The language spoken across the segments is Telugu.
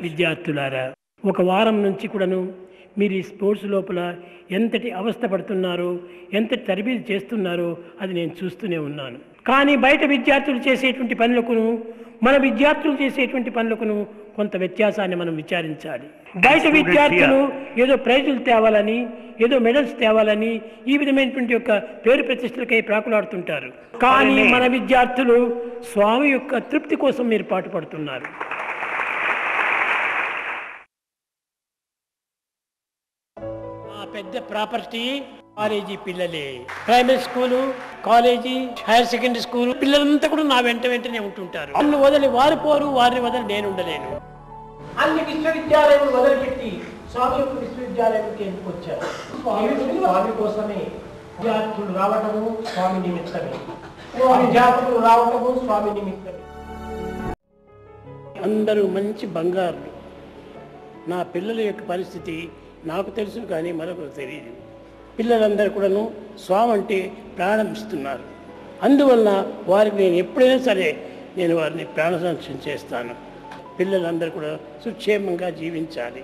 విద్యార్థులారా, ఒక వారం నుంచి కూడాను మీరు ఈ స్పోర్ట్స్ లోపల ఎంతటి అవస్థ పడుతున్నారో, ఎంతటి తరబేతి చేస్తున్నారో అది నేను చూస్తూనే ఉన్నాను. కానీ బయట విద్యార్థులు చేసేటువంటి పనులకును మన విద్యార్థులు చేసేటువంటి పనులకును కొంత వ్యత్యాసాన్ని మనం విచారించాలి. బయట విద్యార్థులు ఏదో ప్రైజులు తేవాలని, ఏదో మెడల్స్ తేవాలని ఈ విధమైనటువంటి యొక్క పేరు ప్రతిష్టలకై ప్రాకులాడుతుంటారు. కానీ మన విద్యార్థులు స్వామి యొక్క తృప్తి కోసం మీరు పాటుపడుతున్నారు. పెద్ద ప్రాపర్టీ కాలేజీ పిల్లలే. Primary school, college, higher secondary school పిల్లలంతా కూడా నా వెంటనే ఉంటుంటారు. వాళ్ళు వదిలి వారు పోరు, వారిని వదిలి నేను ఉండలేను. అన్ని విశ్వవిద్యాలయాలు వదిలిపెట్టి స్వామి యొక్క విశ్వవిద్యాలయానికి ఎందుకు వచ్చారు? స్వామి కోసమే. విద్యార్థులు రావటము స్వామి నిమిత్తమే, అధ్యాపకులు రావటము స్వామి నిమిత్తమే. అందరూ మంచి బంగారు. నా పిల్లల యొక్క పరిస్థితి నాకు తెలుసు, కానీ మరొకరు తెలియదు. పిల్లలందరూ కూడాను స్వామి అంటే ప్రాణం ఇస్తున్నారు. అందువలన వారికి నేను ఎప్పుడైనా సరే నేను వారిని ప్రాణ సంరక్షణ చేస్తాను. పిల్లలందరూ కూడా సుక్షేమంగా జీవించాలి.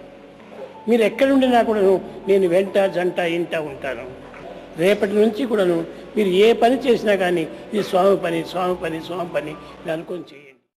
మీరు ఎక్కడుండినా కూడాను నేను వెంట జంట ఇంట ఉంటాను. రేపటి నుంచి కూడాను మీరు ఏ పని చేసినా కానీ ఇది స్వామి పని, స్వామి పని, స్వామి పని అనుకొని చేయండి.